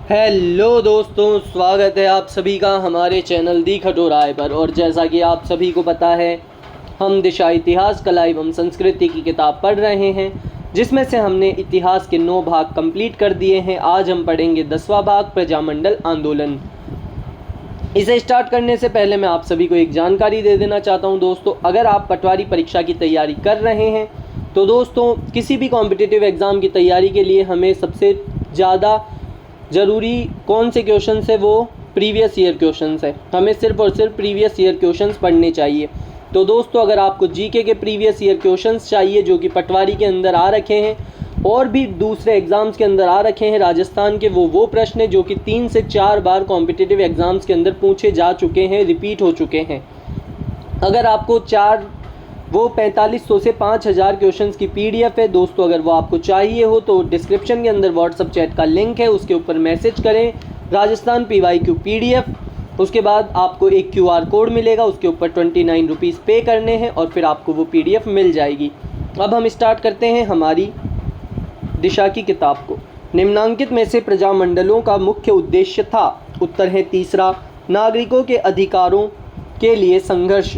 Hello दोस्तों, स्वागत है आप सभी का हमारे चैनल दी खटोराय पर। और जैसा कि आप सभी को पता है, हम दिशा इतिहास, कला एवं संस्कृति की किताब पढ़ रहे हैं, जिसमें से हमने इतिहास के 9 भाग कंप्लीट कर दिए हैं। आज हम पढ़ेंगे 10वां भाग, प्रजामंडल आंदोलन। इसे स्टार्ट करने से पहले मैं आप सभी को एक जानकारी दे देना चाहता हूं दोस्तों। अगर आप पटवारी परीक्षा की तैयारी कर रहे हैं तो दोस्तों, किसी भी कॉम्पिटिटिव एग्ज़ाम की तैयारी के लिए हमें सबसे ज़्यादा ज़रूरी कौन से क्वेश्चन है, वो प्रीवियस ईयर क्वेश्चन है। हमें सिर्फ और सिर्फ प्रीवियस ईयर क्वेश्चंस पढ़ने चाहिए। तो दोस्तों, अगर आपको जीके के प्रीवियस ईयर क्वेश्चंस चाहिए जो कि पटवारी के अंदर आ रखे हैं और भी दूसरे एग्ज़ाम्स के अंदर आ रखे हैं राजस्थान के, वो प्रश्न है जो कि 3 से 4 बार कॉम्पिटिटिव एग्ज़ाम्स के अंदर पूछे जा चुके हैं, रिपीट हो चुके हैं। अगर आपको 4500 से 5000 क्वेश्चंस की पीडीएफ है दोस्तों, अगर वो आपको चाहिए हो तो डिस्क्रिप्शन के अंदर व्हाट्सएप चैट का लिंक है, उसके ऊपर मैसेज करें राजस्थान पीवाईक्यू पीडीएफ। उसके बाद आपको एक क्यूआर कोड मिलेगा, उसके ऊपर 29 रुपीज़ पे करने हैं और फिर आपको वो पीडीएफ मिल जाएगी। अब हम स्टार्ट करते हैं हमारी दिशा की किताब को। निम्नांकित में से प्रजामंडलों का मुख्य उद्देश्य था। उत्तर है तीसरा, नागरिकों के अधिकारों के लिए संघर्ष।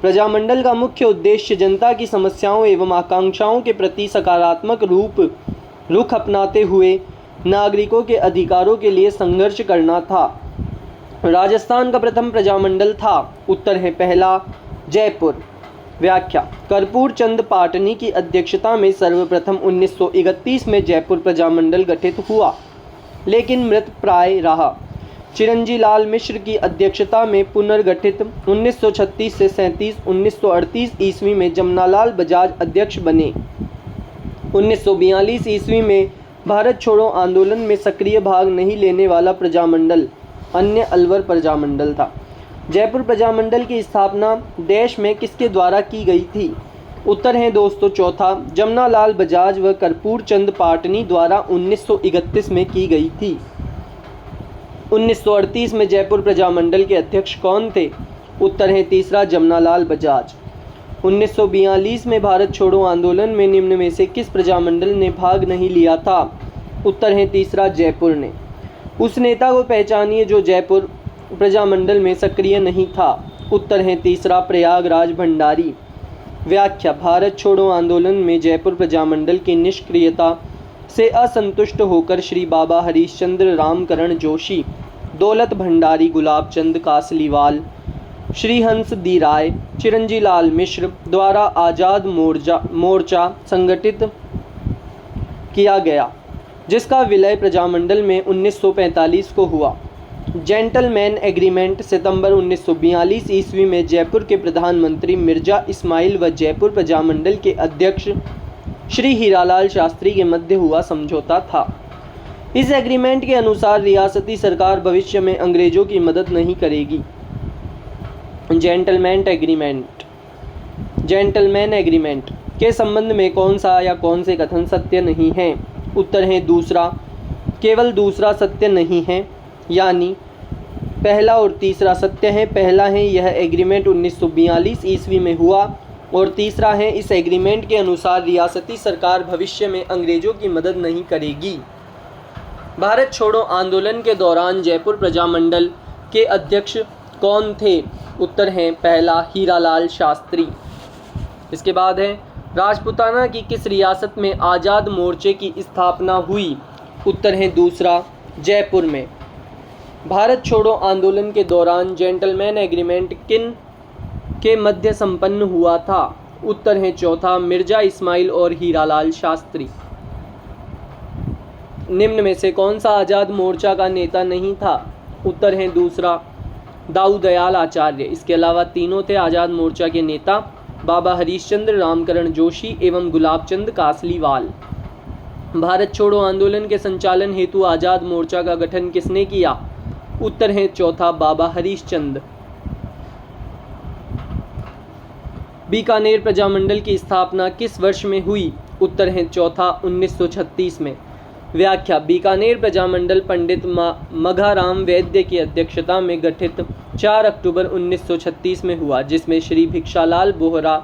प्रजामंडल का मुख्य उद्देश्य जनता की समस्याओं एवं आकांक्षाओं के प्रति सकारात्मक रुख अपनाते हुए नागरिकों के अधिकारों के लिए संघर्ष करना था। राजस्थान का प्रथम प्रजामंडल था। उत्तर है पहला, जयपुर। व्याख्या, कर्पूर चंद पाटनी की अध्यक्षता में सर्वप्रथम 1931 में जयपुर प्रजामंडल गठित हुआ, लेकिन मृत प्राय रहा। चिरंजी लाल मिश्र की अध्यक्षता में पुनर्गठित 1936 से 37 1938 ईस्वी में जमनालाल बजाज अध्यक्ष बने। 1942 ईस्वी में भारत छोड़ो आंदोलन में सक्रिय भाग नहीं लेने वाला प्रजामंडल अन्य अलवर प्रजामंडल था। जयपुर प्रजामंडल की स्थापना देश में किसके द्वारा की गई थी? उत्तर है दोस्तों चौथा, जमनालाल बजाज व कर्पूर चंद पाटनी द्वारा 1931 में की गई थी। 1938 में जयपुर प्रजामंडल के अध्यक्ष कौन थे? उत्तर है तीसरा, जमनालाल बजाज। 1942 में भारत छोड़ो आंदोलन में निम्न में से किस प्रजामंडल ने भाग नहीं लिया था? उत्तर है तीसरा, जयपुर ने। उस नेता को पहचानिए जो जयपुर प्रजामंडल में सक्रिय नहीं था। उत्तर है तीसरा, प्रयागराज भंडारी। व्याख्या, भारत छोड़ो आंदोलन में जयपुर प्रजामंडल की निष्क्रियता से असंतुष्ट होकर श्री बाबा हरीशचंद्र रामकरण जोशी, दौलत भंडारी, गुलाब चंद कासलीवाल, श्रीहंस दी राय, चिरंजी लाल मिश्र द्वारा आज़ाद मोर्चा संगठित किया गया, जिसका विलय प्रजामंडल में 1945 को हुआ। जेंटलमैन एग्रीमेंट सितंबर 1942 ईस्वी में जयपुर के प्रधानमंत्री मिर्जा इस्माइल व जयपुर प्रजामंडल के अध्यक्ष श्री हीरालाल शास्त्री के मध्य हुआ समझौता था। इस एग्रीमेंट के अनुसार रियासती सरकार भविष्य में अंग्रेजों की मदद नहीं करेगी। जेंटलमैन एग्रीमेंट के संबंध में कौन सा या कौन से कथन सत्य नहीं है? उत्तर है दूसरा, केवल दूसरा सत्य नहीं है, यानी पहला और तीसरा सत्य है। पहला है यह एग्रीमेंट 1942 ईस्वी में हुआ और तीसरा है इस एग्रीमेंट के अनुसार रियासती सरकार भविष्य में अंग्रेजों की मदद नहीं करेगी। भारत छोड़ो आंदोलन के दौरान जयपुर प्रजामंडल के अध्यक्ष कौन थे? उत्तर है पहला, हीरालाल शास्त्री। इसके बाद है, राजपूताना की किस रियासत में आज़ाद मोर्चे की स्थापना हुई? उत्तर है दूसरा, जयपुर में। भारत छोड़ो आंदोलन के दौरान जेंटलमैन एग्रीमेंट किन के मध्य संपन्न हुआ था? उत्तर है चौथा, मिर्जा इस्माइल और हीरालाल शास्त्री। निम्न में से कौन सा आज़ाद मोर्चा का नेता नहीं था? उत्तर है दूसरा, दाऊ दयाल आचार्य। इसके अलावा तीनों थे आज़ाद मोर्चा के नेता, बाबा हरीशचंद्र रामकरण जोशी एवं गुलाब चंद कासलीवाल। भारत छोड़ो आंदोलन के संचालन हेतु आज़ाद मोर्चा का गठन किसने किया? उत्तर है चौथा, बाबा हरीशचंद। बीकानेर प्रजामंडल की स्थापना किस वर्ष में हुई? उत्तर है चौथा, 1936 में। व्याख्या, बीकानेर प्रजामंडल पंडित मघाराम वैद्य की अध्यक्षता में गठित 4 अक्टूबर 1936 में हुआ, जिसमें श्री भिक्षालाल बोहरा,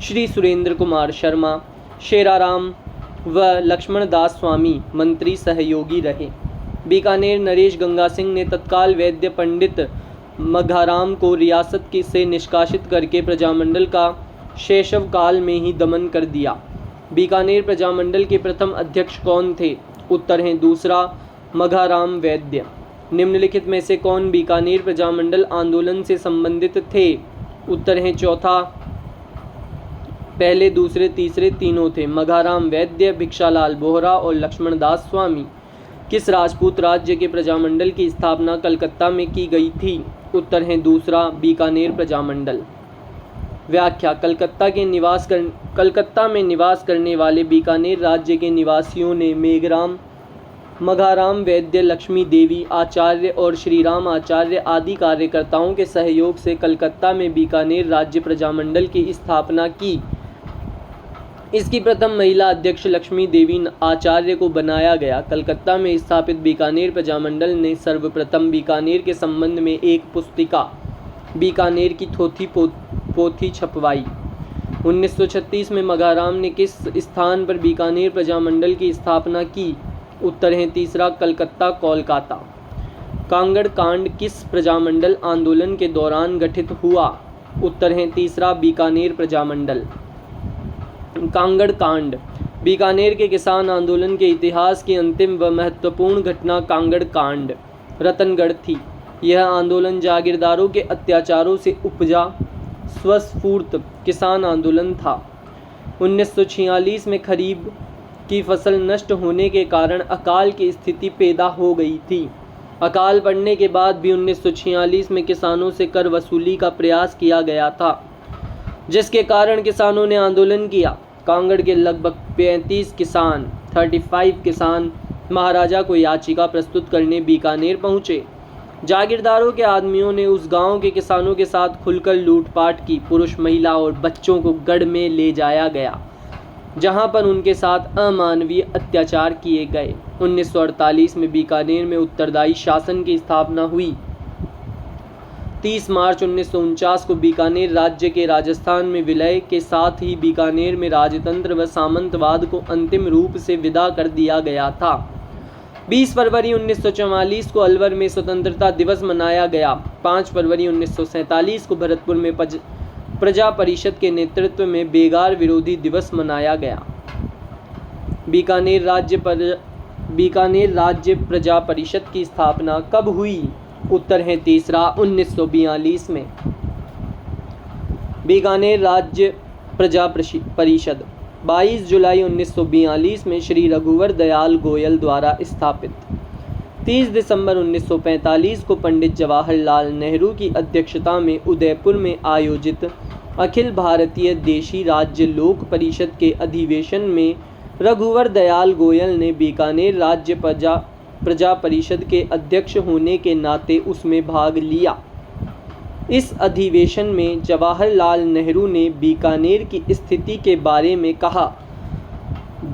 श्री सुरेंद्र कुमार शर्मा, शेराराम व लक्ष्मण दास स्वामी मंत्री सहयोगी रहे। बीकानेर नरेश गंगा सिंह ने तत्काल वैद्य पंडित मघाराम को रियासत से निष्कासित करके प्रजामंडल का शैशव काल में ही दमन कर दिया। बीकानेर प्रजामंडल के प्रथम अध्यक्ष कौन थे? उत्तर है दूसरा, मघाराम वैद्य। निम्नलिखित में से कौन बीकानेर प्रजामंडल आंदोलन से संबंधित थे? उत्तर है चौथा, पहले, दूसरे, तीसरे तीनों थे। मघाराम वैद्य, भिक्षालाल बोहरा और लक्ष्मण दास स्वामी। किस राजपूत राज्य के प्रजामंडल की स्थापना कलकत्ता में की गई थी? उत्तर है दूसरा, बीकानेर प्रजामंडल। व्याख्या, कलकत्ता में निवास करने वाले बीकानेर राज्य के निवासियों ने मघाराम वैद्य, लक्ष्मी देवी आचार्य और श्रीराम आचार्य आदि कार्यकर्ताओं के सहयोग से कलकत्ता में बीकानेर राज्य प्रजामंडल की स्थापना की। इसकी प्रथम महिला अध्यक्ष लक्ष्मी देवी आचार्य को बनाया गया। कलकत्ता में स्थापित बीकानेर प्रजामंडल ने सर्वप्रथम बीकानेर के संबंध में एक पुस्तिका बीकानेर की पोथी छपवाई। 1936 में मघाराम ने किस स्थान पर बीकानेर प्रजामंडल की स्थापना की? उत्तर है तीसरा, कलकत्ता, कोलकाता। कांगड़ कांड किस प्रजामंडल आंदोलन के दौरान गठित हुआ? उत्तर है तीसरा, बीकानेर प्रजामंडल। कांगड़ कांड बीकानेर के किसान आंदोलन के इतिहास की अंतिम व महत्वपूर्ण घटना कांगड़ कांड रतनगढ़ थी। यह आंदोलन जागीरदारों के अत्याचारों से उपजा स्वस्फूर्त किसान आंदोलन था। 1946 में खरीफ की फसल नष्ट होने के कारण अकाल की स्थिति पैदा हो गई थी। अकाल पड़ने के बाद भी 1946 में किसानों से कर वसूली का प्रयास किया गया था, जिसके कारण किसानों ने आंदोलन किया। कांगड़ के लगभग 35 किसान महाराजा को याचिका प्रस्तुत करने बीकानेर पहुंचे। जागीरदारों के आदमियों ने उस गांव के किसानों के साथ खुलकर लूटपाट की। पुरुष, महिला और बच्चों को गढ़ में ले जाया गया, जहां पर उनके साथ अमानवीय अत्याचार किए गए। 1948 में बीकानेर में उत्तरदायी शासन की स्थापना हुई। 30 मार्च 1949 को बीकानेर राज्य के राजस्थान में विलय के साथ ही बीकानेर में राजतंत्र व सामंतवाद को अंतिम रूप से विदा कर दिया गया था। 20 फरवरी 1944 को अलवर में स्वतंत्रता दिवस मनाया गया। 5 फरवरी 1947 को भरतपुर में प्रजा परिषद के नेतृत्व में बेगार विरोधी दिवस मनाया गया। बीकानेर राज्य प्रजा परिषद की स्थापना कब हुई? उत्तर है तीसरा, 1942 में। बीकानेर राज्य प्रजा परिषद 22 जुलाई 1942 में श्री रघुवर दयाल गोयल द्वारा स्थापित। 30 दिसंबर 1945 को पंडित जवाहरलाल नेहरू की अध्यक्षता में उदयपुर में आयोजित अखिल भारतीय देशी राज्य लोक परिषद के अधिवेशन में रघुवर दयाल गोयल ने बीकानेर राज्य प्रजा परिषद के अध्यक्ष होने के नाते उसमें भाग लिया। इस अधिवेशन में जवाहरलाल नेहरू ने बीकानेर की स्थिति के बारे में कहा,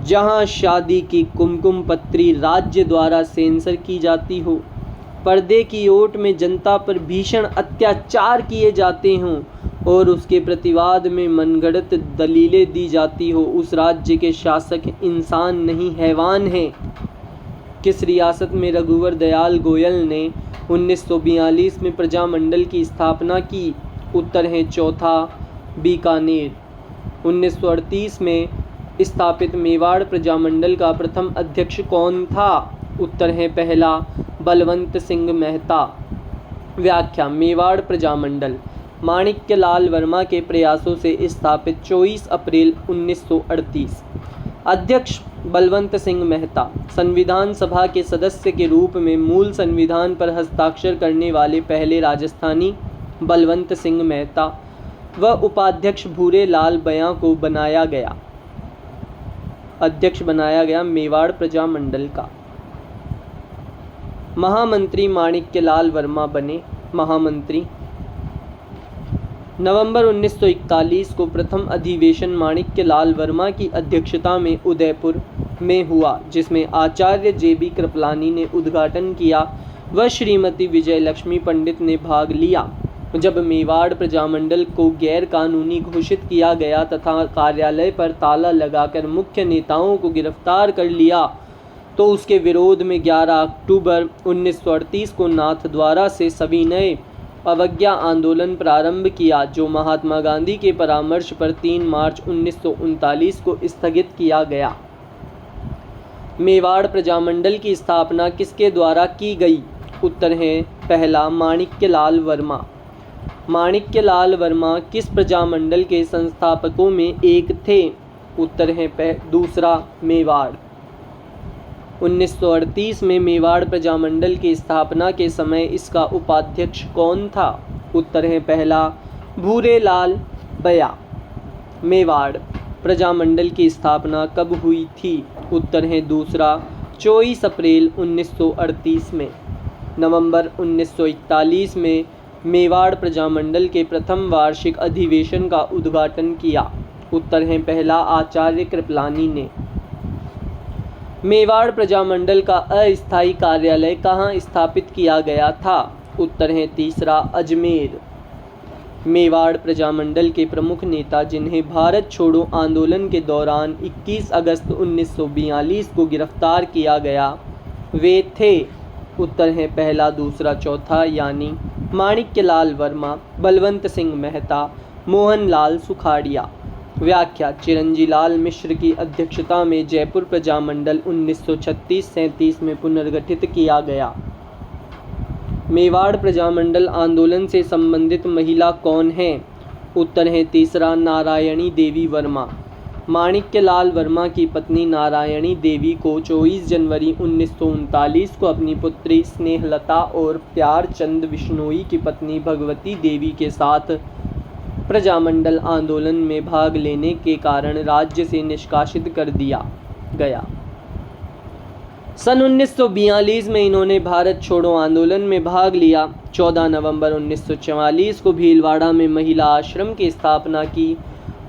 जहां शादी की कुमकुम पत्री राज्य द्वारा सेंसर की जाती हो, पर्दे की ओट में जनता पर भीषण अत्याचार किए जाते हों और उसके प्रतिवाद में मनगढ़ंत दलीलें दी जाती हो, उस राज्य के शासक इंसान नहीं हैवान हैं। किस रियासत में रघुवर दयाल गोयल ने 1942 में प्रजामंडल की स्थापना की? उत्तर है चौथा, बीकानेर। 1938 में स्थापित मेवाड़ प्रजामंडल का प्रथम अध्यक्ष कौन था? उत्तर है पहला, बलवंत सिंह मेहता। व्याख्या, मेवाड़ प्रजामंडल माणिक्यलाल वर्मा के प्रयासों से स्थापित 24 अप्रैल 1938। अध्यक्ष बलवंत सिंह मेहता। संविधान सभा के सदस्य के रूप में मूल संविधान पर हस्ताक्षर करने वाले पहले राजस्थानी बलवंत सिंह मेहता व उपाध्यक्ष भूरे लाल बयां को अध्यक्ष बनाया गया मेवाड़ प्रजामंडल का। महामंत्री माणिक्यलाल वर्मा बने महामंत्री। नवंबर 1941 को प्रथम अधिवेशन माणिक्यलाल वर्मा की अध्यक्षता में उदयपुर में हुआ, जिसमें आचार्य जेबी कृपलानी ने उद्घाटन किया व श्रीमती विजयलक्ष्मी पंडित ने भाग लिया। जब मेवाड़ प्रजामंडल को गैर कानूनी घोषित किया गया तथा कार्यालय पर ताला लगाकर मुख्य नेताओं को गिरफ्तार कर लिया, तो उसके विरोध में 11 अक्टूबर 1938 को नाथद्वारा से सविनय अवज्ञा आंदोलन प्रारंभ किया, जो महात्मा गांधी के परामर्श पर 3 मार्च 1939 को स्थगित किया गया। मेवाड़ प्रजामंडल की स्थापना किसके द्वारा की गई? उत्तर है पहला, माणिक्यलाल वर्मा। माणिक्यलाल वर्मा किस प्रजामंडल के संस्थापकों में एक थे? उत्तर है दूसरा, मेवाड़। 1938 में मेवाड़ प्रजामंडल की स्थापना के समय इसका उपाध्यक्ष कौन था? उत्तर है पहला, भूरेलाल बया। मेवाड़ प्रजामंडल की स्थापना कब हुई थी? उत्तर है दूसरा, 24 अप्रैल 1938 में। नवंबर 1941 में मेवाड़ प्रजामंडल के प्रथम वार्षिक अधिवेशन का उद्घाटन किया। उत्तर है पहला, आचार्य कृपलानी ने। मेवाड़ प्रजामंडल का अस्थायी कार्यालय कहाँ स्थापित किया गया था? उत्तर है तीसरा, अजमेर। मेवाड़ प्रजामंडल के प्रमुख नेता जिन्हें भारत छोड़ो आंदोलन के दौरान 21 अगस्त 1942 को गिरफ्तार किया गया, वे थे। उत्तर है पहला, दूसरा, चौथा, यानी माणिक्यलाल वर्मा, बलवंत सिंह मेहता, मोहनलाल सुखाड़िया। व्याख्या, चिरंजीलाल मिश्र की अध्यक्षता में जयपुर प्रजामंडल 1936-37 में पुनर्गठित किया गया। मेवाड़ प्रजामंडल आंदोलन से संबंधित महिला कौन है? उत्तर है तीसरा, नारायणी देवी वर्मा। माणिक्यलाल वर्मा की पत्नी नारायणी देवी को 24 जनवरी 1939 को अपनी पुत्री स्नेहलता और प्यारचंद बिश्नोई की पत्नी भगवती देवी के साथ प्रजामंडल आंदोलन में भाग लेने के कारण राज्य से निष्कासित कर दिया गया। सन 1942 में इन्होंने भारत छोड़ो आंदोलन में भाग लिया। 14 नवंबर 1944 को भीलवाड़ा में महिला आश्रम की स्थापना की।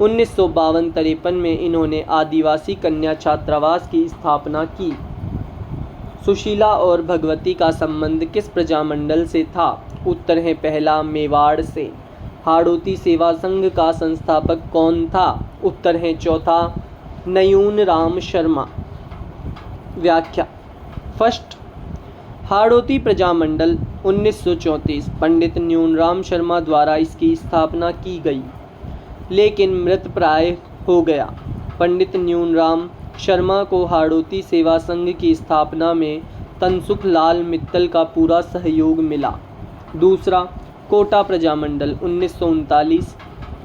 1952-53 में इन्होंने आदिवासी कन्या छात्रावास की स्थापना की। सुशीला और भगवती का संबंध किस प्रजामंडल से था? उत्तर है पहला, मेवाड़ से। हाड़ौती सेवा संघ का संस्थापक कौन था? उत्तर है चौथा, नयून राम शर्मा। व्याख्या, फर्स्ट, हाड़ौती प्रजामंडल 1934 पंडित न्यूनराम शर्मा द्वारा इसकी स्थापना की गई, लेकिन मृत प्राय हो गया। पंडित न्यूनराम शर्मा को हाड़ौती सेवा संघ की स्थापना में तनसुख लाल मित्तल का पूरा सहयोग मिला। दूसरा, कोटा प्रजामंडल 1939।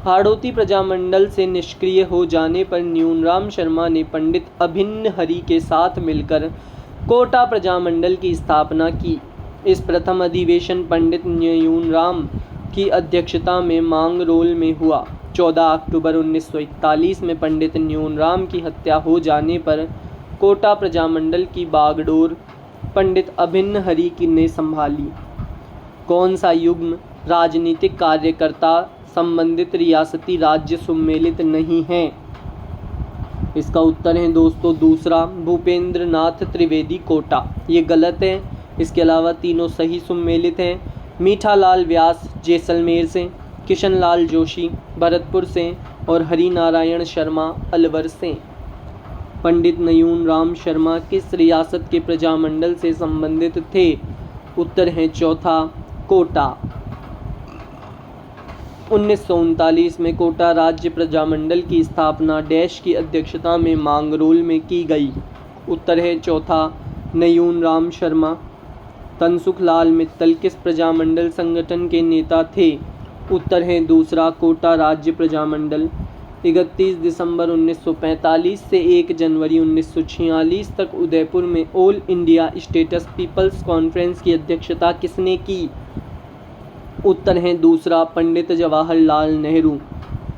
हाड़ौती प्रजामंडल से निष्क्रिय हो जाने पर न्यूनराम शर्मा ने पंडित अभिन्न हरि के साथ मिलकर कोटा प्रजामंडल की स्थापना की। इस प्रथम अधिवेशन पंडित न्यूनराम की अध्यक्षता में मांगरोल में हुआ। 14 अक्टूबर 1941 में पंडित न्यूनराम की हत्या हो जाने पर कोटा प्रजामंडल की बागडोर पंडित अभिन्न हरि की ने संभाली। कौन सा युग्म राजनीतिक कार्यकर्ता संबंधित रियासती राज्य सम्मिलित नहीं है? इसका उत्तर है दोस्तों दूसरा, भूपेंद्र नाथ त्रिवेदी कोटा। ये गलत है। इसके अलावा तीनों सही सम्मिलित हैं। मीठालाल व्यास जैसलमेर से, किशनलाल जोशी भरतपुर से और हरिनारायण शर्मा अलवर से। पंडित नयूनराम शर्मा किस रियासत के प्रजामंडल से संबंधित थे? उत्तर है चौथा, कोटा। 1939 में कोटा राज्य प्रजामंडल की स्थापना डैश की अध्यक्षता में मांगरोल में की गई। उत्तर है चौथा, नयूनराम शर्मा। तनसुख लाल मित्तल किस प्रजामंडल संगठन के नेता थे? उत्तर है दूसरा, कोटा राज्य प्रजामंडल। 31 दिसंबर 1945 से 1 जनवरी 1946 तक उदयपुर में all India states people's conference की अध्यक्षता किसने की? उत्तर है दूसरा, पंडित जवाहरलाल नेहरू।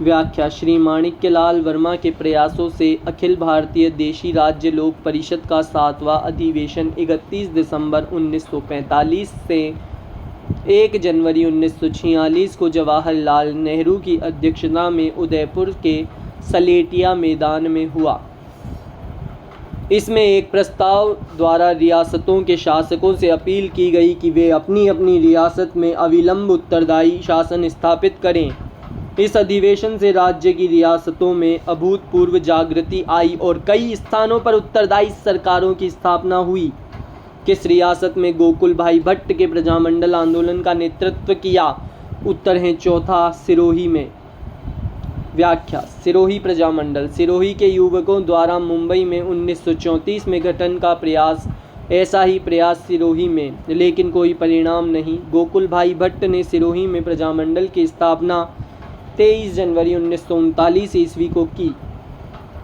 व्याख्या, श्री माणिक्यलाल वर्मा के प्रयासों से अखिल भारतीय देशी राज्य लोक परिषद का 7वां अधिवेशन 31 दिसंबर 1945 से 1 जनवरी 1946 को जवाहरलाल नेहरू की अध्यक्षता में उदयपुर के सलेटिया मैदान में हुआ। इसमें एक प्रस्ताव द्वारा रियासतों के शासकों से अपील की गई कि वे अपनी अपनी रियासत में अविलंब उत्तरदायी शासन स्थापित करें। इस अधिवेशन से राज्य की रियासतों में अभूतपूर्व जागृति आई और कई स्थानों पर उत्तरदायी सरकारों की स्थापना हुई। किस रियासत में गोकुल भाई भट्ट के प्रजामंडल आंदोलन का नेतृत्व किया? उत्तर है चौथा, सिरोही में। व्याख्या: सिरोही प्रजामंडल। सिरोही के युवकों द्वारा मुंबई में 1934 में गठन का प्रयास। ऐसा ही प्रयास सिरोही में, लेकिन कोई परिणाम नहीं। गोकुल भाई भट्ट ने सिरोही में प्रजामंडल की स्थापना 23 जनवरी 1939 ईस्वी को की।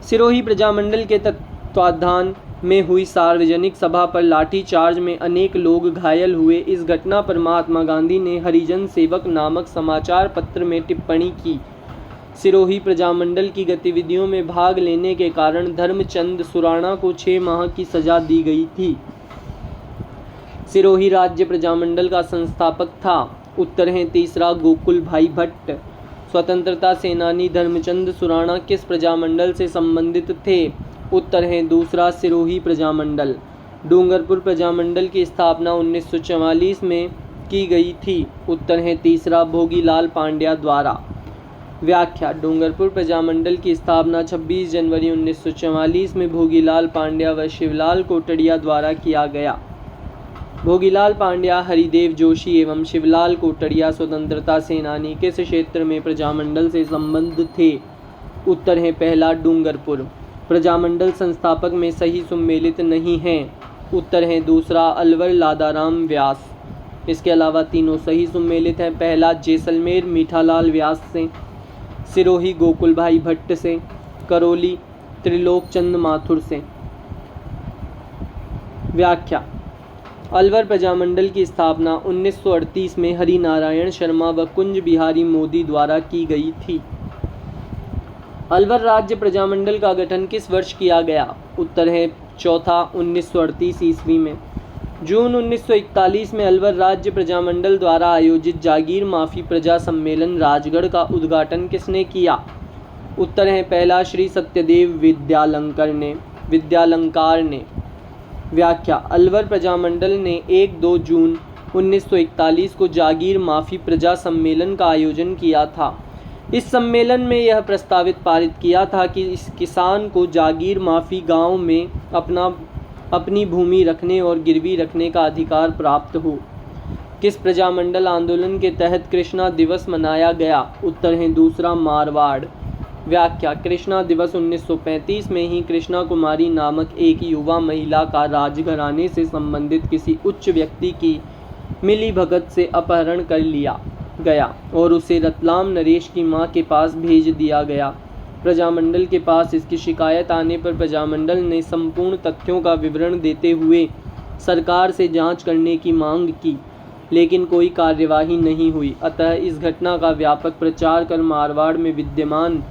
सिरोही प्रजामंडल के तत्वाधान में हुई सार्वजनिक सभा पर लाठीचार्ज में अनेक लोग घायल हुए। इस घटना पर महात्मा गांधी ने हरिजन सेवक नामक समाचार पत्र में टिप्पणी की। सिरोही प्रजामंडल की गतिविधियों में भाग लेने के कारण धर्मचंद सुराणा को 6 माह की सजा दी गई थी। सिरोही राज्य प्रजामंडल का संस्थापक था। उत्तर है तीसरा, गोकुल भाई भट्ट। स्वतंत्रता सेनानी धर्मचंद सुराणा किस प्रजामंडल से संबंधित थे? उत्तर है दूसरा, सिरोही प्रजामंडल। डूंगरपुर प्रजामंडल की स्थापना 1944 में की गई थी। उत्तर है तीसरा, भोगीलाल पांड्या द्वारा। व्याख्या: डूंगरपुर प्रजामंडल की स्थापना 26 जनवरी 1944 में भोगीलाल पांड्या व शिवलाल कोटड़िया द्वारा किया गया। भोगीलाल पांड्या, हरिदेव जोशी एवं शिवलाल कोटड़िया स्वतंत्रता सेनानी किस क्षेत्र में प्रजामंडल से संबद्ध थे? उत्तर है पहला, डूंगरपुर। प्रजामंडल संस्थापक में सही सुमेलित नहीं है। उत्तर है दूसरा, अलवर लादाराम व्यास। इसके अलावा तीनों सही सुमेलित हैं। पहला, जैसलमेर मीठालाल व्यास से। सिरोही गोकुल भाई भट्ट से। करौली त्रिलोक चंद माथुर से। व्याख्या: अलवर प्रजामंडल की स्थापना 1938 में हरिनारायण शर्मा व कुंज बिहारी मोदी द्वारा की गई थी। अलवर राज्य प्रजामंडल का गठन किस वर्ष किया गया? उत्तर है चौथा, 1938 ईस्वी में। जून 1941 में अलवर राज्य प्रजामंडल द्वारा आयोजित जागीर माफी प्रजा सम्मेलन राजगढ़ का उद्घाटन किसने किया? उत्तर है पहला, श्री सत्यदेव विद्यालंकार ने। व्याख्या: अलवर प्रजामंडल ने 1-2 जून 1941 को जागीर माफी प्रजा सम्मेलन का आयोजन किया था। इस सम्मेलन में यह प्रस्तावित पारित किया था कि इस किसान को जागीर माफी गांव में अपनी भूमि रखने और गिरवी रखने का अधिकार प्राप्त हो। किस प्रजामंडल आंदोलन के तहत कृष्णा दिवस मनाया गया? उत्तर है दूसरा, मारवाड़। व्याख्या: कृष्णा दिवस 1935 में ही कृष्णा कुमारी नामक एक युवा महिला का राजघराने से संबंधित किसी उच्च व्यक्ति की मिलीभगत से अपहरण कर लिया गया और उसे रतलाम नरेश की मां के पास भेज दिया गया। प्रजामंडल के पास इसकी शिकायत आने पर प्रजामंडल ने संपूर्ण तथ्यों का विवरण देते हुए सरकार से जांच करने की मांग की, लेकिन कोई कार्यवाही नहीं हुई। अतः इस घटना का व्यापक प्रचार कर मारवाड़ में विद्यमान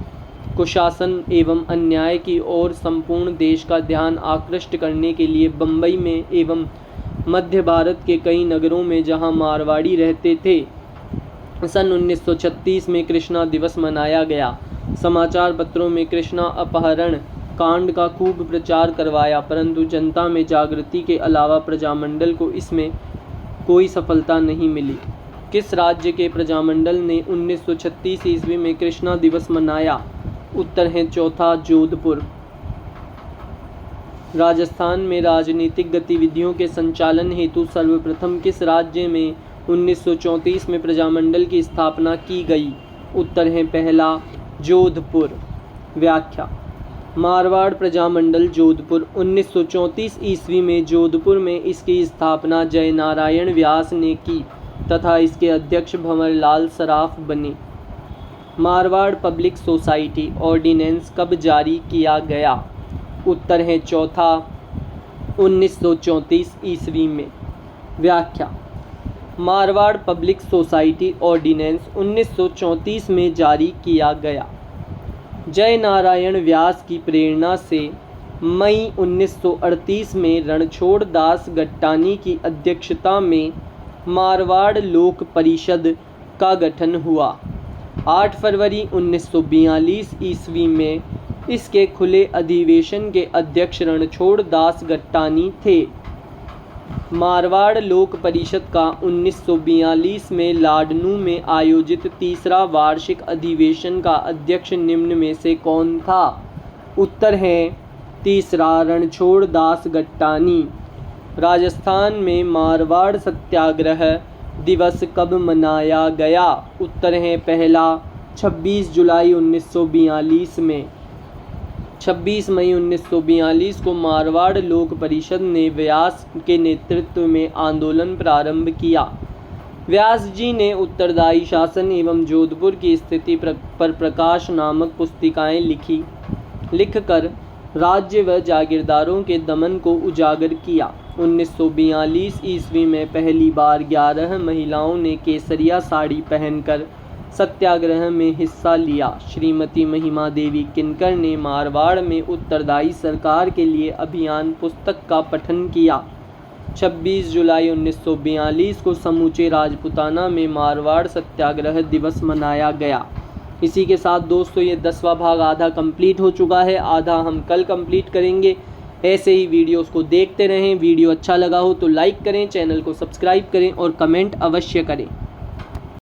कुशासन एवं अन्याय की ओर संपूर्ण देश का ध्यान आकृष्ट करने के लिए बम्बई में एवं मध्य भारत के कई नगरों में जहां मारवाड़ी रहते थे, सन 1936 में कृष्णा दिवस मनाया गया। समाचार पत्रों में कृष्णा अपहरण कांड का खूब प्रचार करवाया, परंतु जनता में जागृति के अलावा प्रजामंडल को इसमें कोई सफलता नहीं मिली। किस राज्य के प्रजामंडल ने 1936 ईस्वी में कृष्णा दिवस मनाया? उत्तर है चौथा, जोधपुर। राजस्थान में राजनीतिक गतिविधियों के संचालन हेतु सर्वप्रथम किस राज्य में 1934 में प्रजामंडल की स्थापना की गई? उत्तर है पहला, जोधपुर। व्याख्या: मारवाड़ प्रजामंडल जोधपुर 1934 ईस्वी में जोधपुर में इसकी स्थापना जयनारायण व्यास ने की तथा इसके अध्यक्ष भंवरलाल सराफ बने। मारवाड़ पब्लिक सोसाइटी ऑर्डिनेंस कब जारी किया गया? उत्तर है चौथा, 1934 ईस्वी में। व्याख्या: मारवाड़ पब्लिक सोसाइटी ऑर्डिनेंस 1934 में जारी किया गया। जय नारायण व्यास की प्रेरणा से मई 1938 में रणछोड़ दास गट्टानी की अध्यक्षता में मारवाड़ लोक परिषद का गठन हुआ। 8 फरवरी 1942 ईस्वी में इसके खुले अधिवेशन के अध्यक्ष रणछोड़ दास गट्टानी थे। मारवाड़ लोक परिषद का 1942 में लाडनू में आयोजित तीसरा वार्षिक अधिवेशन का अध्यक्ष निम्न में से कौन था? उत्तर है तीसरा रणछोड़ दास गट्टानी। राजस्थान में मारवाड़ सत्याग्रह दिवस कब मनाया गया? उत्तर है पहला 26 जुलाई 1942 में। 26 मई 1942 को मारवाड़ लोक परिषद ने व्यास के नेतृत्व में आंदोलन प्रारंभ किया। व्यास जी ने उत्तरदायी शासन एवं जोधपुर की स्थिति पर प्रकाश नामक पुस्तिकाएं लिखकर राज्य व जागीरदारों के दमन को उजागर किया। 1942 ईस्वी में पहली बार 11 महिलाओं ने केसरिया साड़ी पहनकर सत्याग्रह में हिस्सा लिया। श्रीमती महिमा देवी किनकर ने मारवाड़ में उत्तरदायी सरकार के लिए अभियान पुस्तक का पठन किया। 26 जुलाई 1942 को समूचे राजपुताना में मारवाड़ सत्याग्रह दिवस मनाया गया। इसी के साथ दोस्तों ये 10वां भाग आधा कंप्लीट हो चुका है, आधा हम कल कंप्लीट करेंगे। ऐसे ही वीडियोस को देखते रहें। वीडियो अच्छा लगा हो तो लाइक करें, चैनल को सब्सक्राइब करें और कमेंट अवश्य करें।